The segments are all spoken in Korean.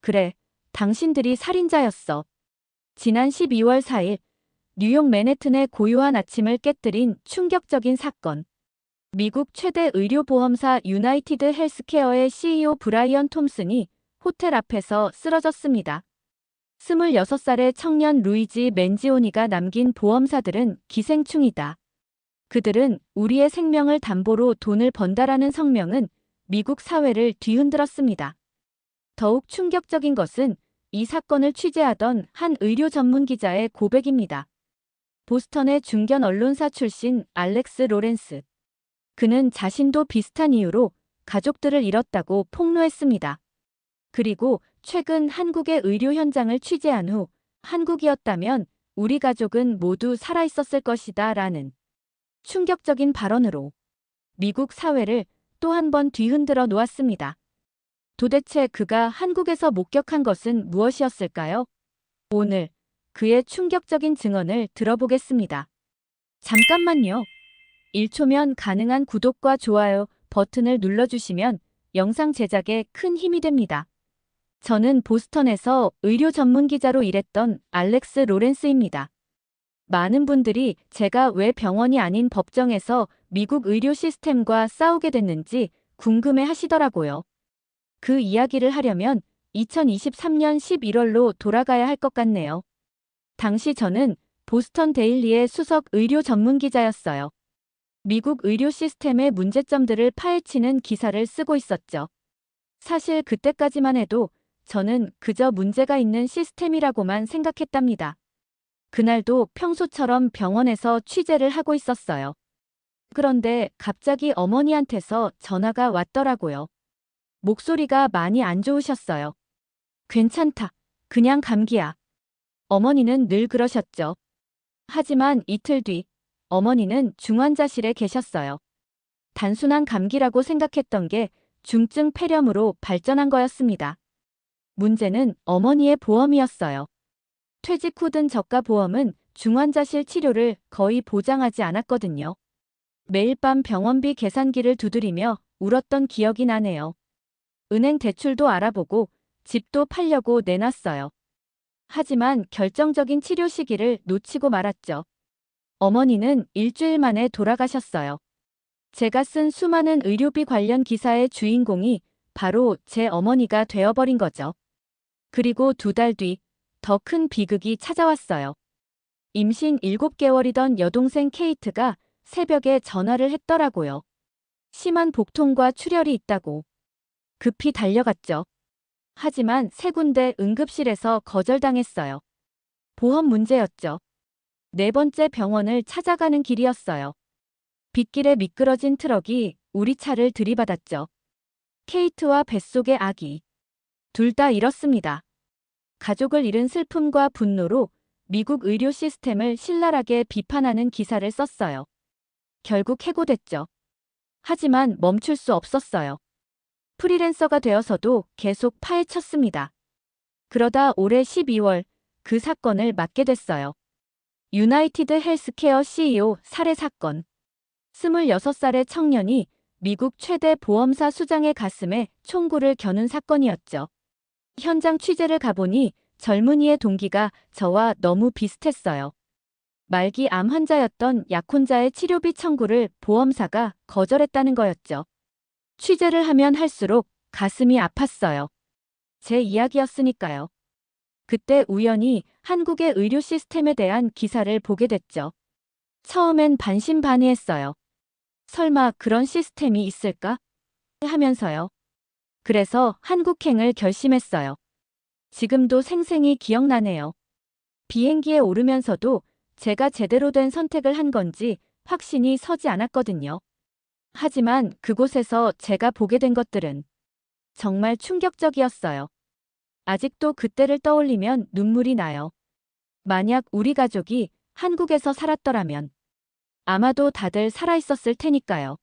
그래, 당신들이 살인자였어. 지난 12월 4일, 뉴욕 맨해튼의 고요한 아침을 깨뜨린 충격적인 사건. 미국 최대 의료보험사 유나이티드 헬스케어의 CEO 브라이언 톰슨이 호텔 앞에서 쓰러졌습니다. 26살의 청년 루이지 맨지오니가 남긴 보험사들은 기생충이다. 그들은 우리의 생명을 담보로 돈을 번다라는 성명은 미국 사회를 뒤흔들었습니다. 더욱 충격적인 것은 이 사건을 취재하던 한 의료 전문 기자의 고백입니다. 보스턴의 중견 언론사 출신 알렉스 로렌스. 그는 자신도 비슷한 이유로 가족들을 잃었다고 폭로했습니다. 그리고 최근 한국의 의료 현장을 취재한 후 한국이었다면 우리 가족은 모두 살아있었을 것이다 라는 충격적인 발언으로 미국 사회를 또 한 번 뒤흔들어 놓았습니다. 도대체 그가 한국에서 목격한 것은 무엇이었을까요? 오늘 그의 충격적인 증언을 들어보겠습니다. 잠깐만요. 1초면 가능한 구독과 좋아요 버튼을 눌러주시면 영상 제작에 큰 힘이 됩니다. 저는 보스턴에서 의료 전문 기자로 일했던 알렉스 로렌스입니다. 많은 분들이 제가 왜 병원이 아닌 법정에서 미국 의료 시스템과 싸우게 됐는지 궁금해 하시더라고요. 그 이야기를 하려면 2023년 11월로 돌아가야 할 것 같네요. 당시 저는 보스턴 데일리의 수석 의료 전문 기자였어요. 미국 의료 시스템의 문제점들을 파헤치는 기사를 쓰고 있었죠. 사실 그때까지만 해도 저는 그저 문제가 있는 시스템이라고만 생각했답니다. 그날도 평소처럼 병원에서 취재를 하고 있었어요. 그런데 갑자기 어머니한테서 전화가 왔더라고요. 목소리가 많이 안 좋으셨어요. 괜찮다. 그냥 감기야. 어머니는 늘 그러셨죠. 하지만 이틀 뒤 어머니는 중환자실에 계셨어요. 단순한 감기라고 생각했던 게 중증 폐렴으로 발전한 거였습니다. 문제는 어머니의 보험이었어요. 퇴직 후 든 저가 보험은 중환자실 치료를 거의 보장하지 않았거든요. 매일 밤 병원비 계산기를 두드리며 울었던 기억이 나네요. 은행 대출도 알아보고 집도 팔려고 내놨어요. 하지만 결정적인 치료 시기를 놓치고 말았죠. 어머니는 일주일 만에 돌아가셨어요. 제가 쓴 수많은 의료비 관련 기사의 주인공이 바로 제 어머니가 되어버린 거죠. 그리고 2달 뒤 더 큰 비극이 찾아왔어요. 임신 7개월이던 여동생 케이트가 새벽에 전화를 했더라고요. 심한 복통과 출혈이 있다고. 급히 달려갔죠. 하지만 3군데 응급실에서 거절당했어요. 보험 문제였죠. 4번째 병원을 찾아가는 길이었어요. 빗길에 미끄러진 트럭이 우리 차를 들이받았죠. 케이트와 뱃속의 아기. 둘 다 잃었습니다. 가족을 잃은 슬픔과 분노로 미국 의료 시스템을 신랄하게 비판하는 기사를 썼어요. 결국 해고됐죠. 하지만 멈출 수 없었어요. 프리랜서가 되어서도 계속 파헤쳤습니다. 그러다 올해 12월 그 사건을 맡게 됐어요. 유나이티드 헬스케어 CEO 살해 사건. 26살의 청년이 미국 최대 보험사 수장의 가슴에 총구를 겨눈 사건이었죠. 현장 취재를 가보니 젊은이의 동기가 저와 너무 비슷했어요. 말기 암 환자였던 약혼자의 치료비 청구를 보험사가 거절했다는 거였죠. 취재를 하면 할수록 가슴이 아팠어요. 제 이야기였으니까요. 그때 우연히 한국의 의료 시스템에 대한 기사를 보게 됐죠. 처음엔 반신반의했어요. 설마 그런 시스템이 있을까? 하면서요. 그래서 한국행을 결심했어요. 지금도 생생히 기억나네요. 비행기에 오르면서도 제가 제대로 된 선택을 한 건지 확신이 서지 않았거든요. 하지만 그곳에서 제가 보게 된 것들은 정말 충격적이었어요. 아직도 그때를 떠올리면 눈물이 나요. 만약 우리 가족이 한국에서 살았더라면 아마도 다들 살아있었을 테니까요.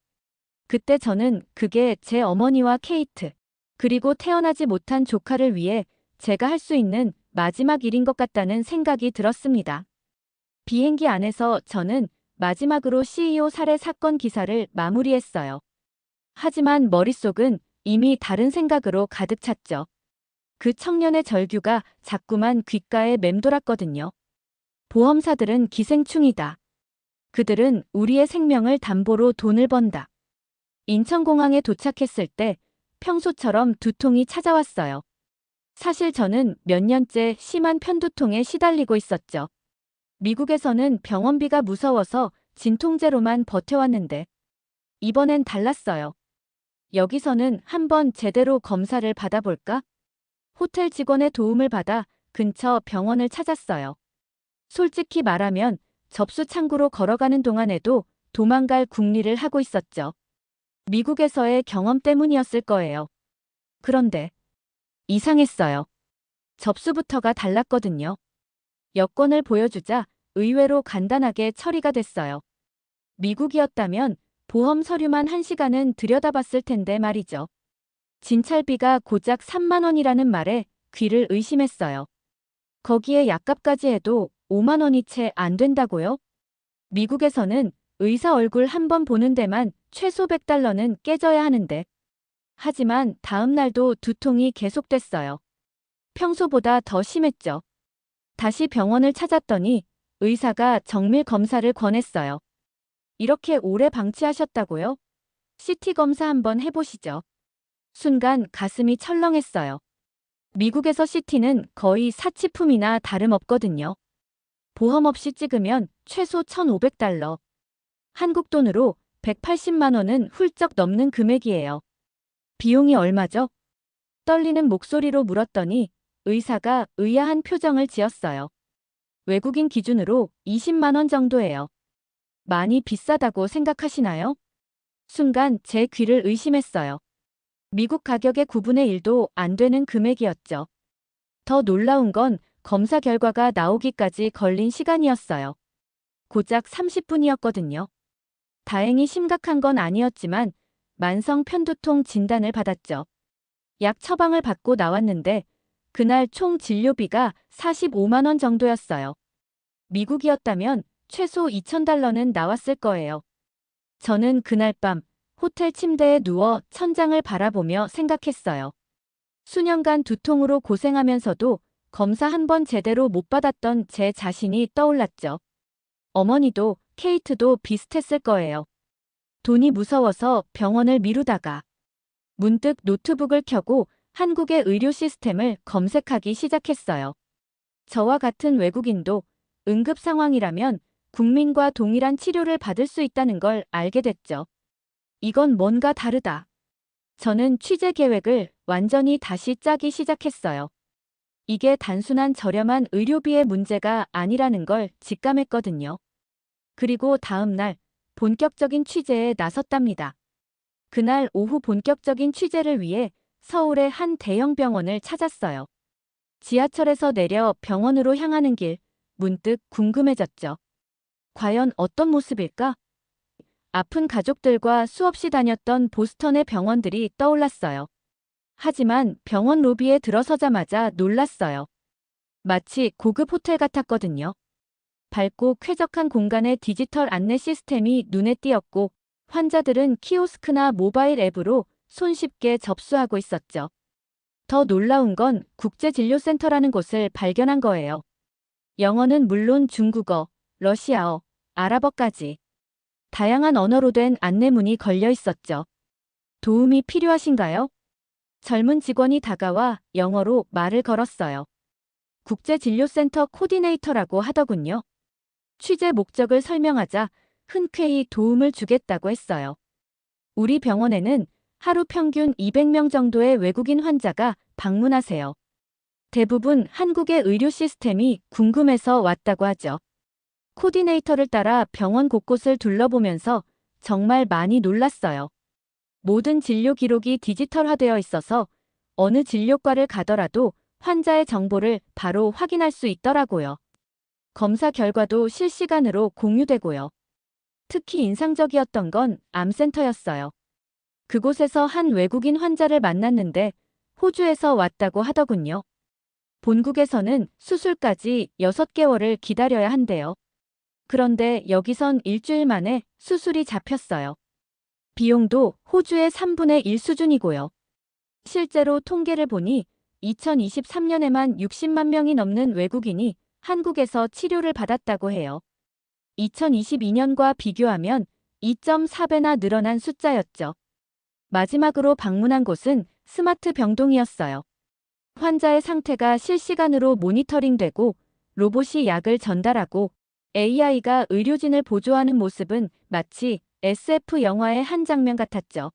그때 저는 그게 제 어머니와 케이트, 그리고 태어나지 못한 조카를 위해 제가 할 수 있는 마지막 일인 것 같다는 생각이 들었습니다. 비행기 안에서 저는 마지막으로 CEO 살해 사건 기사를 마무리했어요. 하지만 머릿속은 이미 다른 생각으로 가득 찼죠. 그 청년의 절규가 자꾸만 귓가에 맴돌았거든요. 보험사들은 기생충이다. 그들은 우리의 생명을 담보로 돈을 번다. 인천공항에 도착했을 때 평소처럼 두통이 찾아왔어요. 사실 저는 몇 년째 심한 편두통에 시달리고 있었죠. 미국에서는 병원비가 무서워서 진통제로만 버텨왔는데 이번엔 달랐어요. 여기서는 한번 제대로 검사를 받아볼까? 호텔 직원의 도움을 받아 근처 병원을 찾았어요. 솔직히 말하면 접수 창구로 걸어가는 동안에도 도망갈 궁리를 하고 있었죠. 미국에서의 경험 때문이었을 거예요. 그런데 이상했어요. 접수부터가 달랐거든요. 여권을 보여주자 의외로 간단하게 처리가 됐어요. 미국이었다면 보험 서류만 1시간은 들여다봤을 텐데 말이죠. 진찰비가 고작 3만 원이라는 말에 귀를 의심했어요. 거기에 약값까지 해도 5만 원이 채 안 된다고요? 미국에서는 의사 얼굴 한 번 보는 데만 최소 100달러는 깨져야 하는데. 하지만 다음 날도 두통이 계속됐어요. 평소보다 더 심했죠. 다시 병원을 찾았더니 의사가 정밀 검사를 권했어요. 이렇게 오래 방치하셨다고요? CT 검사 한번 해보시죠. 순간 가슴이 철렁했어요. 미국에서 CT는 거의 사치품이나 다름없거든요. 보험 없이 찍으면 최소 1,500달러. 한국 돈으로 180만 원은 훌쩍 넘는 금액이에요. 비용이 얼마죠? 떨리는 목소리로 물었더니 의사가 의아한 표정을 지었어요. 외국인 기준으로 20만 원 정도예요. 많이 비싸다고 생각하시나요? 순간 제 귀를 의심했어요. 미국 가격의 9분의 1도 안 되는 금액이었죠. 더 놀라운 건 검사 결과가 나오기까지 걸린 시간이었어요. 고작 30분이었거든요. 다행히 심각한 건 아니었지만 만성 편두통 진단을 받았죠. 약 처방을 받고 나왔는데 그날 총 진료비가 45만 원 정도였어요. 미국이었다면 최소 2,000달러는 나왔을 거예요. 저는 그날 밤 호텔 침대에 누워 천장을 바라보며 생각했어요. 수년간 두통으로 고생하면서도 검사 한 번 제대로 못 받았던 제 자신이 떠올랐죠. 어머니도 케이트도 비슷했을 거예요. 돈이 무서워서 병원을 미루다가 문득 노트북을 켜고 한국의 의료 시스템을 검색하기 시작했어요. 저와 같은 외국인도 응급 상황이라면 국민과 동일한 치료를 받을 수 있다는 걸 알게 됐죠. 이건 뭔가 다르다. 저는 취재 계획을 완전히 다시 짜기 시작했어요. 이게 단순한 저렴한 의료비의 문제가 아니라는 걸 직감했거든요. 그리고 다음 날 본격적인 취재에 나섰답니다. 그날 오후 본격적인 취재를 위해 서울의 한 대형 병원을 찾았어요. 지하철에서 내려 병원으로 향하는 길, 문득 궁금해졌죠. 과연 어떤 모습일까? 아픈 가족들과 수없이 다녔던 보스턴의 병원들이 떠올랐어요. 하지만 병원 로비에 들어서자마자 놀랐어요. 마치 고급 호텔 같았거든요. 밝고 쾌적한 공간의 디지털 안내 시스템이 눈에 띄었고 환자들은 키오스크나 모바일 앱으로 손쉽게 접수하고 있었죠. 더 놀라운 건 국제진료센터라는 곳을 발견한 거예요. 영어는 물론 중국어, 러시아어, 아랍어까지 다양한 언어로 된 안내문이 걸려 있었죠. 도움이 필요하신가요? 젊은 직원이 다가와 영어로 말을 걸었어요. 국제진료센터 코디네이터라고 하더군요. 취재 목적을 설명하자 흔쾌히 도움을 주겠다고 했어요. 우리 병원에는 하루 평균 200명 정도의 외국인 환자가 방문하세요. 대부분 한국의 의료 시스템이 궁금해서 왔다고 하죠. 코디네이터를 따라 병원 곳곳을 둘러보면서 정말 많이 놀랐어요. 모든 진료 기록이 디지털화되어 있어서 어느 진료과를 가더라도 환자의 정보를 바로 확인할 수 있더라고요. 검사 결과도 실시간으로 공유되고요. 특히 인상적이었던 건 암센터였어요. 그곳에서 한 외국인 환자를 만났는데 호주에서 왔다고 하더군요. 본국에서는 수술까지 6개월을 기다려야 한대요. 그런데 여기선 일주일 만에 수술이 잡혔어요. 비용도 호주의 3분의 1 수준이고요. 실제로 통계를 보니 2023년에만 60만 명이 넘는 외국인이 한국에서 치료를 받았다고 해요. 2022년과 비교하면 2.4배나 늘어난 숫자였죠. 마지막으로 방문한 곳은 스마트 병동이었어요. 환자의 상태가 실시간으로 모니터링되고 로봇이 약을 전달하고 AI가 의료진을 보조하는 모습은 마치 SF 영화의 한 장면 같았죠.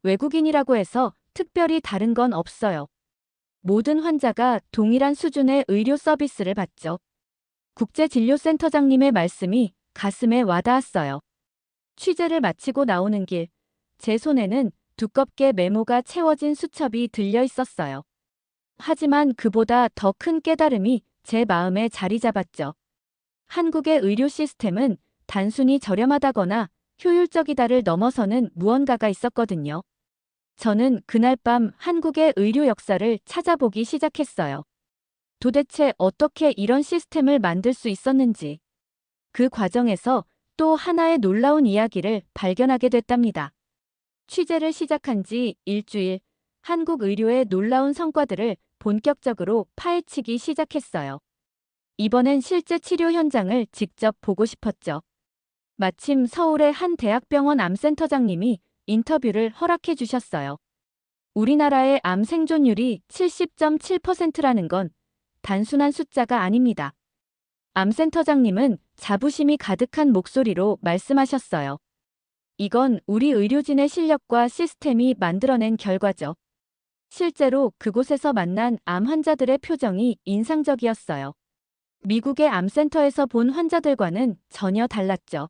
외국인이라고 해서 특별히 다른 건 없어요. 모든 환자가 동일한 수준의 의료 서비스를 받죠. 국제진료센터장님의 말씀이 가슴에 와닿았어요. 취재를 마치고 나오는 길, 제 손에는 두껍게 메모가 채워진 수첩이 들려 있었어요. 하지만 그보다 더 큰 깨달음이 제 마음에 자리 잡았죠. 한국의 의료 시스템은 단순히 저렴하다거나 효율적이다를 넘어서는 무언가가 있었거든요. 저는 그날 밤 한국의 의료 역사를 찾아보기 시작했어요. 도대체 어떻게 이런 시스템을 만들 수 있었는지. 그 과정에서 또 하나의 놀라운 이야기를 발견하게 됐답니다. 취재를 시작한 지 일주일, 한국 의료의 놀라운 성과들을 본격적으로 파헤치기 시작했어요. 이번엔 실제 치료 현장을 직접 보고 싶었죠. 마침 서울의 한 대학병원 암센터장님이 인터뷰를 허락해 주셨어요. 우리나라의 암 생존율이 70.7%라는 건 단순한 숫자가 아닙니다. 암센터장님은 자부심이 가득한 목소리로 말씀하셨어요. 이건 우리 의료진의 실력과 시스템이 만들어낸 결과죠. 실제로 그곳에서 만난 암 환자들의 표정이 인상적이었어요. 미국의 암센터에서 본 환자들과는 전혀 달랐죠.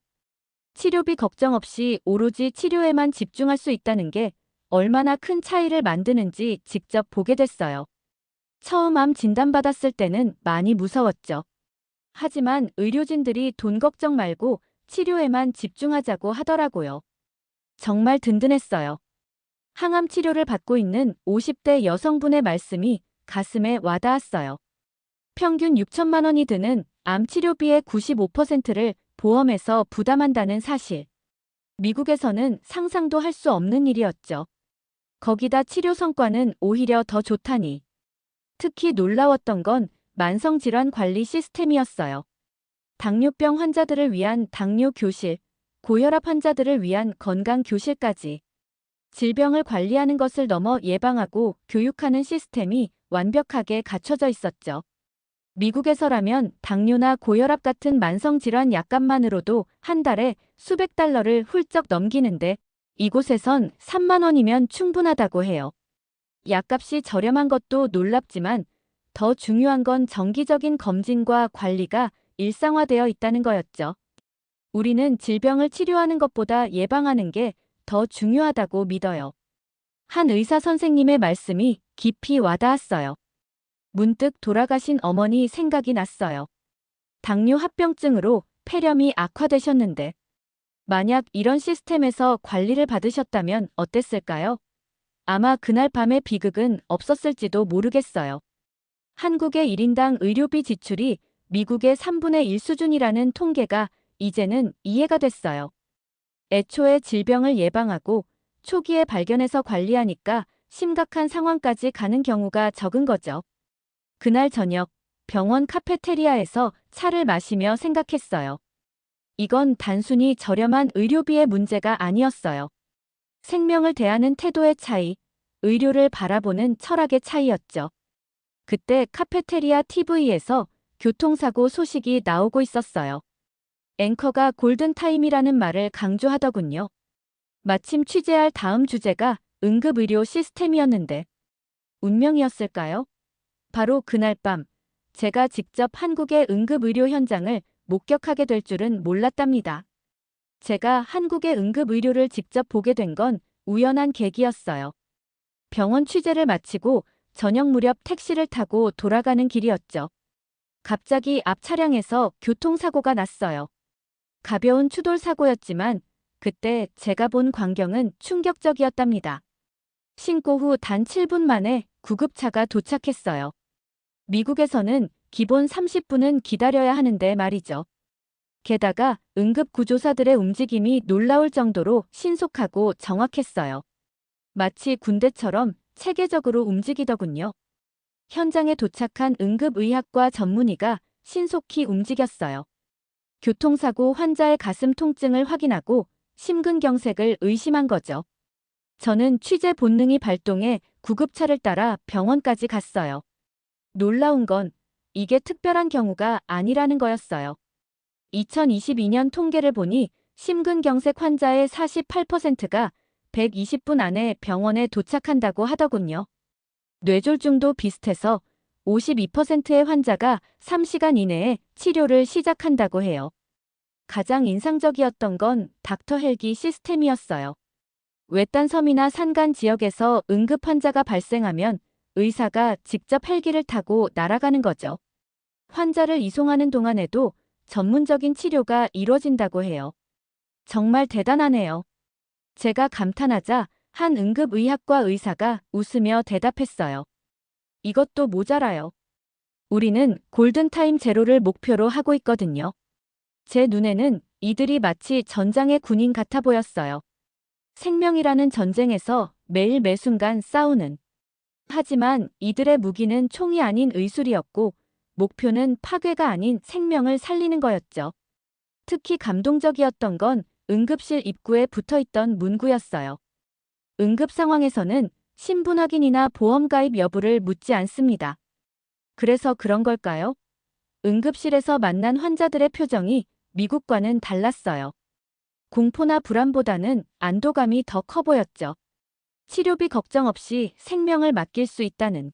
치료비 걱정 없이 오로지 치료에만 집중할 수 있다는 게 얼마나 큰 차이를 만드는지 직접 보게 됐어요. 처음 암 진단받았을 때는 많이 무서웠죠. 하지만 의료진들이 돈 걱정 말고 치료에만 집중하자고 하더라고요. 정말 든든했어요. 항암 치료를 받고 있는 50대 여성분의 말씀이 가슴에 와닿았어요. 평균 6천만 원이 드는 암 치료비의 95%를 보험에서 부담한다는 사실. 미국에서는 상상도 할 수 없는 일이었죠. 거기다 치료 성과는 오히려 더 좋다니. 특히 놀라웠던 건 만성질환 관리 시스템이었어요. 당뇨병 환자들을 위한 당뇨 교실, 고혈압 환자들을 위한 건강 교실까지. 질병을 관리하는 것을 넘어 예방하고 교육하는 시스템이 완벽하게 갖춰져 있었죠. 미국에서라면 당뇨나 고혈압 같은 만성질환 약값만으로도 한 달에 수백 달러를 훌쩍 넘기는데 이곳에선 3만 원이면 충분하다고 해요. 약값이 저렴한 것도 놀랍지만 더 중요한 건 정기적인 검진과 관리가 일상화되어 있다는 거였죠. 우리는 질병을 치료하는 것보다 예방하는 게 더 중요하다고 믿어요. 한 의사 선생님의 말씀이 깊이 와닿았어요. 문득 돌아가신 어머니 생각이 났어요. 당뇨 합병증으로 폐렴이 악화되셨는데 만약 이런 시스템에서 관리를 받으셨다면 어땠을까요? 아마 그날 밤의 비극은 없었을지도 모르겠어요. 한국의 1인당 의료비 지출이 미국의 3분의 1 수준이라는 통계가 이제는 이해가 됐어요. 애초에 질병을 예방하고 초기에 발견해서 관리하니까 심각한 상황까지 가는 경우가 적은 거죠. 그날 저녁 병원 카페테리아에서 차를 마시며 생각했어요. 이건 단순히 저렴한 의료비의 문제가 아니었어요. 생명을 대하는 태도의 차이, 의료를 바라보는 철학의 차이였죠. 그때 카페테리아 TV에서 교통사고 소식이 나오고 있었어요. 앵커가 골든타임이라는 말을 강조하더군요. 마침 취재할 다음 주제가 응급의료 시스템이었는데 운명이었을까요? 바로 그날 밤 제가 직접 한국의 응급의료 현장을 목격하게 될 줄은 몰랐답니다. 제가 한국의 응급의료를 직접 보게 된 건 우연한 계기였어요. 병원 취재를 마치고 저녁 무렵 택시를 타고 돌아가는 길이었죠. 갑자기 앞 차량에서 교통사고가 났어요. 가벼운 추돌 사고였지만 그때 제가 본 광경은 충격적이었답니다. 신고 후 단 7분 만에 구급차가 도착했어요. 미국에서는 기본 30분은 기다려야 하는데 말이죠. 게다가 응급구조사들의 움직임이 놀라울 정도로 신속하고 정확했어요. 마치 군대처럼 체계적으로 움직이더군요. 현장에 도착한 응급의학과 전문의가 신속히 움직였어요. 교통사고 환자의 가슴 통증을 확인하고 심근경색을 의심한 거죠. 저는 취재 본능이 발동해 구급차를 따라 병원까지 갔어요. 놀라운 건 이게 특별한 경우가 아니라는 거였어요. 2022년 통계를 보니 심근경색 환자의 48%가 120분 안에 병원에 도착한다고 하더군요. 뇌졸중도 비슷해서 52%의 환자가 3시간 이내에 치료를 시작한다고 해요. 가장 인상적이었던 건 닥터 헬기 시스템이었어요. 외딴 섬이나 산간 지역에서 응급 환자가 발생하면 의사가 직접 헬기를 타고 날아가는 거죠. 환자를 이송하는 동안에도 전문적인 치료가 이루어진다고 해요. 정말 대단하네요. 제가 감탄하자 한 응급의학과 의사가 웃으며 대답했어요. 이것도 모자라요. 우리는 골든타임 제로를 목표로 하고 있거든요. 제 눈에는 이들이 마치 전장의 군인 같아 보였어요. 생명이라는 전쟁에서 매일 매순간 싸우는. 하지만 이들의 무기는 총이 아닌 의술이었고 목표는 파괴가 아닌 생명을 살리는 거였죠. 특히 감동적이었던 건 응급실 입구에 붙어있던 문구였어요. 응급 상황에서는 신분 확인이나 보험 가입 여부를 묻지 않습니다. 그래서 그런 걸까요? 응급실에서 만난 환자들의 표정이 미국과는 달랐어요. 공포나 불안보다는 안도감이 더 커 보였죠. 치료비 걱정 없이 생명을 맡길 수 있다는.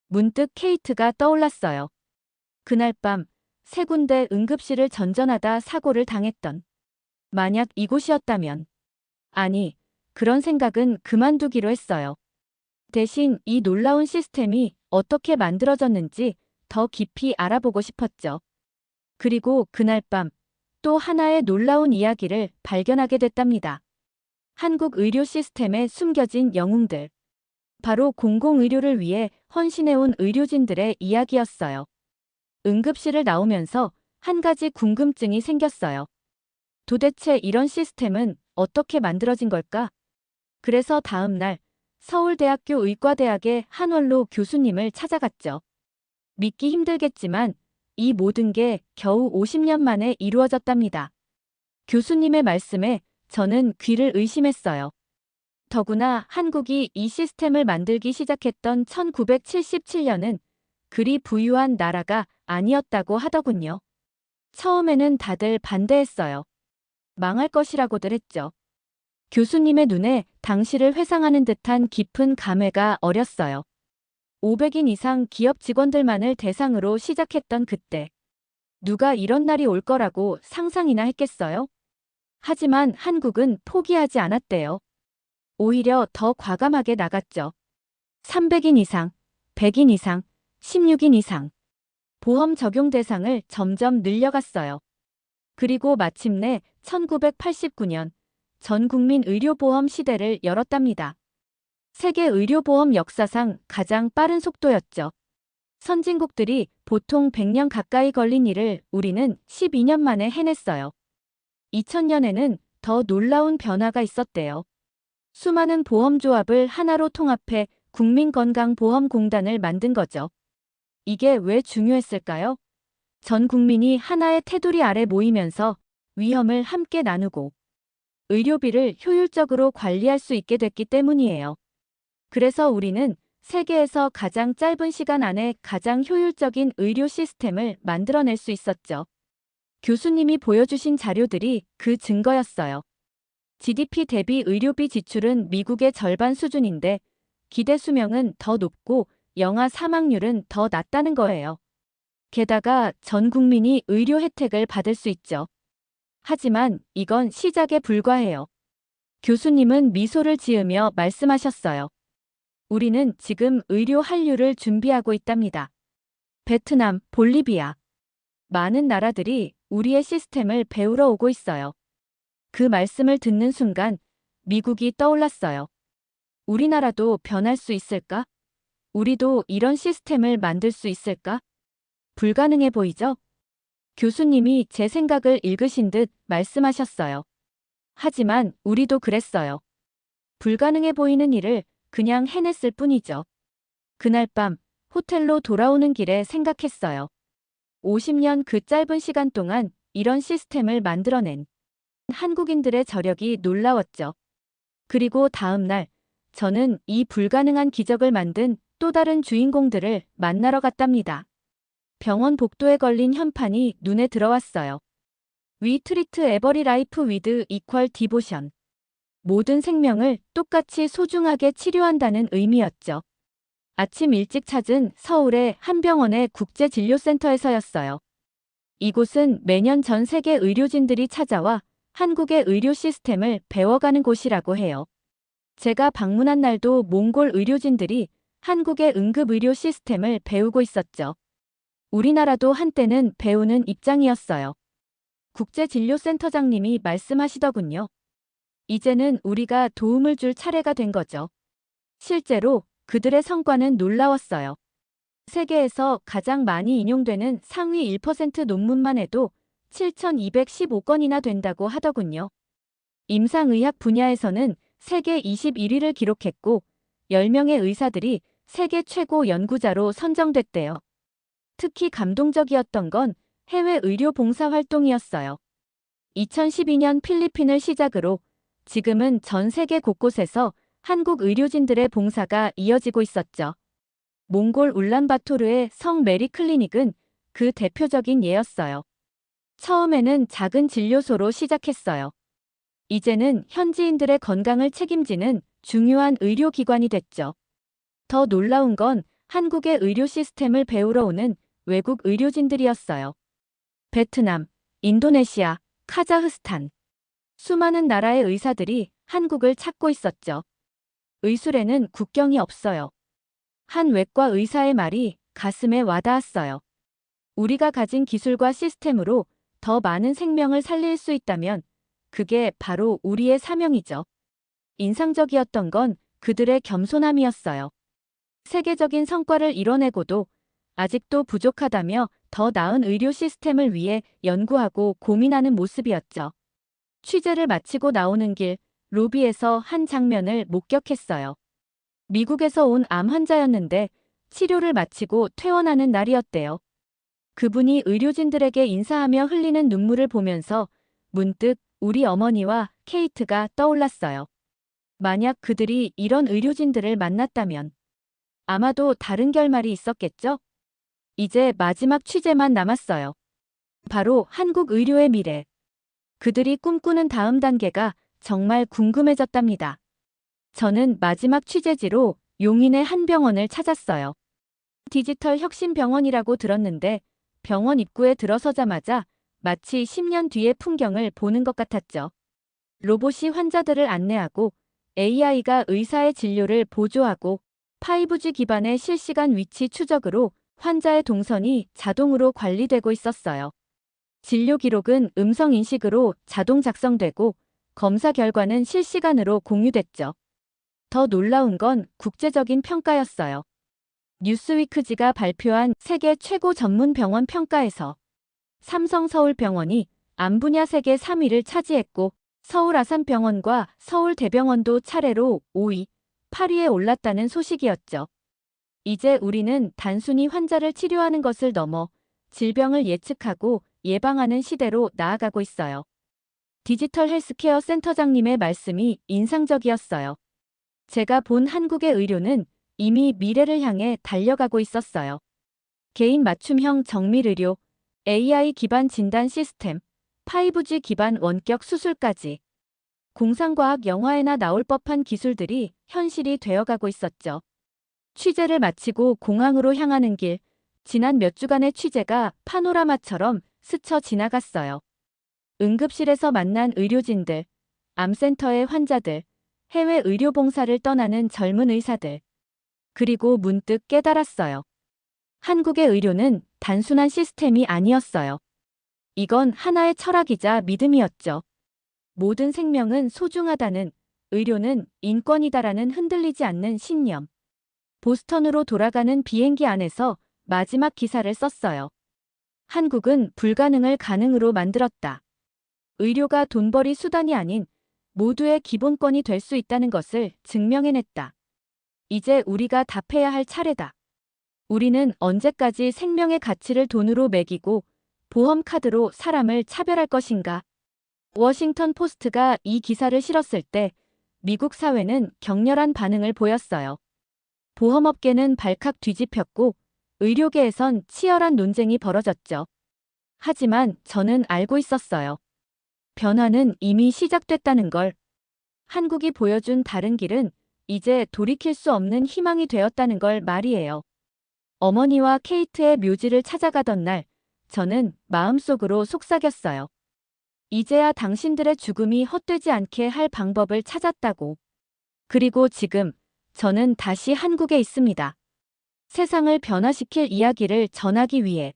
문득 케이트가 떠올랐어요. 그날 밤 세 군데 응급실을 전전하다 사고를 당했던. 만약 이곳이었다면. 아니, 그런 생각은 그만두기로 했어요. 대신 이 놀라운 시스템이 어떻게 만들어졌는지 더 깊이 알아보고 싶었죠. 그리고 그날 밤 또 하나의 놀라운 이야기를 발견하게 됐답니다. 한국 의료 시스템에 숨겨진 영웅들. 바로 공공의료를 위해 헌신해온 의료진들의 이야기였어요. 응급실을 나오면서 한 가지 궁금증이 생겼어요. 도대체 이런 시스템은 어떻게 만들어진 걸까? 그래서 다음 날 서울대학교 의과대학의 한원로 교수님을 찾아갔죠. 믿기 힘들겠지만 이 모든 게 겨우 50년 만에 이루어졌답니다. 교수님의 말씀에 저는 귀를 의심했어요. 더구나 한국이 이 시스템을 만들기 시작했던 1977년은 그리 부유한 나라가 아니었다고 하더군요. 처음에는 다들 반대했어요. 망할 것이라고들 했죠. 교수님의 눈에 당시를 회상하는 듯한 깊은 감회가 어렸어요. 500인 이상 기업 직원들만을 대상으로 시작했던 그때. 누가 이런 날이 올 거라고 상상이나 했겠어요? 하지만 한국은 포기하지 않았대요. 오히려 더 과감하게 나갔죠. 300인 이상, 100인 이상, 16인 이상. 보험 적용 대상을 점점 늘려갔어요. 그리고 마침내 1989년 전 국민 의료보험 시대를 열었답니다. 세계 의료보험 역사상 가장 빠른 속도였죠. 선진국들이 보통 100년 가까이 걸린 일을 우리는 12년 만에 해냈어요. 2000년에는 더 놀라운 변화가 있었대요. 수많은 보험조합을 하나로 통합해 국민건강보험공단을 만든 거죠. 이게 왜 중요했을까요? 전 국민이 하나의 테두리 아래 모이면서 위험을 함께 나누고 의료비를 효율적으로 관리할 수 있게 됐기 때문이에요. 그래서 우리는 세계에서 가장 짧은 시간 안에 가장 효율적인 의료 시스템을 만들어낼 수 있었죠. 교수님이 보여주신 자료들이 그 증거였어요. GDP 대비 의료비 지출은 미국의 절반 수준인데 기대 수명은 더 높고 영아 사망률은 더 낮다는 거예요. 게다가 전 국민이 의료 혜택을 받을 수 있죠. 하지만 이건 시작에 불과해요. 교수님은 미소를 지으며 말씀하셨어요. 우리는 지금 의료 한류를 준비하고 있답니다. 베트남, 볼리비아. 많은 나라들이 우리의 시스템을 배우러 오고 있어요. 그 말씀을 듣는 순간 미국이 떠올랐어요. 우리나라도 변할 수 있을까? 우리도 이런 시스템을 만들 수 있을까? 불가능해 보이죠? 교수님이 제 생각을 읽으신 듯 말씀하셨어요. 하지만 우리도 그랬어요. 불가능해 보이는 일을 그냥 해냈을 뿐이죠. 그날 밤 호텔로 돌아오는 길에 생각했어요. 50년 그 짧은 시간 동안 이런 시스템을 만들어낸 한국인들의 저력이 놀라웠죠. 그리고 다음 날, 저는 이 불가능한 기적을 만든 또 다른 주인공들을 만나러 갔답니다. 병원 복도에 걸린 현판이 눈에 들어왔어요. We treat every life with equal devotion. 모든 생명을 똑같이 소중하게 치료한다는 의미였죠. 아침 일찍 찾은 서울의 한 병원의 국제진료센터에서였어요. 이곳은 매년 전 세계 의료진들이 찾아와 한국의 의료 시스템을 배워가는 곳이라고 해요. 제가 방문한 날도 몽골 의료진들이 한국의 응급의료 시스템을 배우고 있었죠. 우리나라도 한때는 배우는 입장이었어요. 국제진료센터장님이 말씀하시더군요. 이제는 우리가 도움을 줄 차례가 된 거죠. 실제로 그들의 성과는 놀라웠어요. 세계에서 가장 많이 인용되는 상위 1% 논문만 해도 7,215건이나 된다고 하더군요. 임상의학 분야에서는 세계 21위를 기록했고 10명의 의사들이 세계 최고 연구자로 선정됐대요. 특히 감동적이었던 건 해외 의료 봉사 활동이었어요. 2012년 필리핀을 시작으로 지금은 전 세계 곳곳에서 한국 의료진들의 봉사가 이어지고 있었죠. 몽골 울란바토르의 성 메리 클리닉은 그 대표적인 예였어요. 처음에는 작은 진료소로 시작했어요. 이제는 현지인들의 건강을 책임지는 중요한 의료기관이 됐죠. 더 놀라운 건 한국의 의료 시스템을 배우러 오는 외국 의료진들이었어요. 베트남, 인도네시아, 카자흐스탄. 수많은 나라의 의사들이 한국을 찾고 있었죠. 의술에는 국경이 없어요. 한 외과 의사의 말이 가슴에 와닿았어요. 우리가 가진 기술과 시스템으로 더 많은 생명을 살릴 수 있다면 그게 바로 우리의 사명이죠. 인상적이었던 건 그들의 겸손함이었어요. 세계적인 성과를 이뤄내고도 아직도 부족하다며 더 나은 의료 시스템을 위해 연구하고 고민하는 모습이었죠. 취재를 마치고 나오는 길, 로비에서 한 장면을 목격했어요. 미국에서 온 암 환자였는데 치료를 마치고 퇴원하는 날이었대요. 그분이 의료진들에게 인사하며 흘리는 눈물을 보면서 문득 우리 어머니와 케이트가 떠올랐어요. 만약 그들이 이런 의료진들을 만났다면 아마도 다른 결말이 있었겠죠? 이제 마지막 취재만 남았어요. 바로 한국 의료의 미래. 그들이 꿈꾸는 다음 단계가 정말 궁금해졌답니다. 저는 마지막 취재지로 용인의 한 병원을 찾았어요. 디지털 혁신 병원이라고 들었는데 병원 입구에 들어서자마자 마치 10년 뒤의 풍경을 보는 것 같았죠. 로봇이 환자들을 안내하고 AI가 의사의 진료를 보조하고 5G 기반의 실시간 위치 추적으로 환자의 동선이 자동으로 관리되고 있었어요. 진료 기록은 음성 인식으로 자동 작성되고 검사 결과는 실시간으로 공유됐죠. 더 놀라운 건 국제적인 평가였어요. 뉴스위크지가 발표한 세계 최고 전문 병원 평가에서 삼성서울병원이 암 분야 세계 3위를 차지했고 서울아산병원과 서울대병원도 차례로 5위, 8위에 올랐다는 소식이었죠. 이제 우리는 단순히 환자를 치료하는 것을 넘어 질병을 예측하고 예방하는 시대로 나아가고 있어요. 디지털 헬스케어 센터장님의 말씀이 인상적이었어요. 제가 본 한국의 의료는 이미 미래를 향해 달려가고 있었어요. 개인 맞춤형 정밀의료, AI 기반 진단 시스템, 5G 기반 원격 수술까지. 공상과학 영화에나 나올 법한 기술들이 현실이 되어가고 있었죠. 취재를 마치고 공항으로 향하는 길, 지난 몇 주간의 취재가 파노라마처럼 스쳐 지나갔어요. 응급실에서 만난 의료진들, 암센터의 환자들, 해외 의료봉사를 떠나는 젊은 의사들. 그리고 문득 깨달았어요. 한국의 의료는 단순한 시스템이 아니었어요. 이건 하나의 철학이자 믿음이었죠. 모든 생명은 소중하다는, 의료는 인권이다라는 흔들리지 않는 신념. 보스턴으로 돌아가는 비행기 안에서 마지막 기사를 썼어요. 한국은 불가능을 가능으로 만들었다. 의료가 돈벌이 수단이 아닌 모두의 기본권이 될 수 있다는 것을 증명해냈다. 이제 우리가 답해야 할 차례다. 우리는 언제까지 생명의 가치를 돈으로 매기고 보험카드로 사람을 차별할 것인가? 워싱턴 포스트가 이 기사를 실었을 때 미국 사회는 격렬한 반응을 보였어요. 보험업계는 발칵 뒤집혔고 의료계에선 치열한 논쟁이 벌어졌죠. 하지만 저는 알고 있었어요. 변화는 이미 시작됐다는 걸. 한국이 보여준 다른 길은 이제 돌이킬 수 없는 희망이 되었다는 걸 말이에요. 어머니와 케이트의 묘지를 찾아가던 날, 저는 마음속으로 속삭였어요. 이제야 당신들의 죽음이 헛되지 않게 할 방법을 찾았다고. 그리고 지금 저는 다시 한국에 있습니다. 세상을 변화시킬 이야기를 전하기 위해.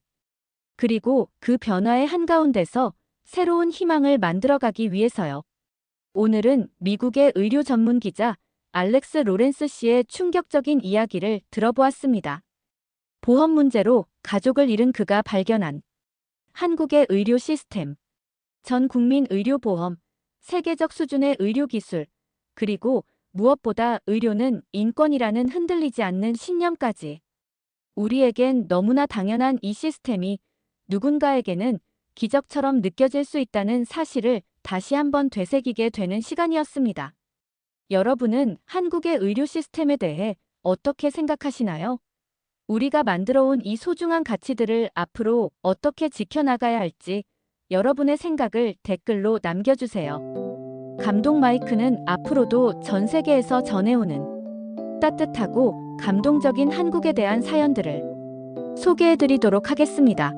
그리고 그 변화의 한가운데서 새로운 희망을 만들어가기 위해서요. 오늘은 미국의 의료 전문 기자 알렉스 로렌스 씨의 충격적인 이야기를 들어보았습니다. 보험 문제로 가족을 잃은 그가 발견한 한국의 의료 시스템, 전 국민 의료보험, 세계적 수준의 의료기술, 그리고 무엇보다 의료는 인권이라는 흔들리지 않는 신념까지. 우리에겐 너무나 당연한 이 시스템이 누군가에게는 기적처럼 느껴질 수 있다는 사실을 다시 한번 되새기게 되는 시간이었습니다. 여러분은 한국의 의료 시스템에 대해 어떻게 생각하시나요? 우리가 만들어온 이 소중한 가치들을 앞으로 어떻게 지켜나가야 할지 여러분의 생각을 댓글로 남겨주세요. 감동 마이크는 앞으로도 전 세계에서 전해오는 따뜻하고 감동적인 한국에 대한 사연들을 소개해드리도록 하겠습니다.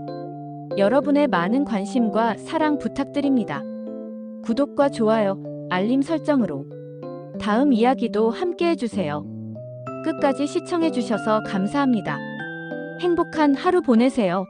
여러분의 많은 관심과 사랑 부탁드립니다. 구독과 좋아요, 알림 설정으로 다음 이야기도 함께 해주세요. 끝까지 시청해주셔서 감사합니다. 행복한 하루 보내세요.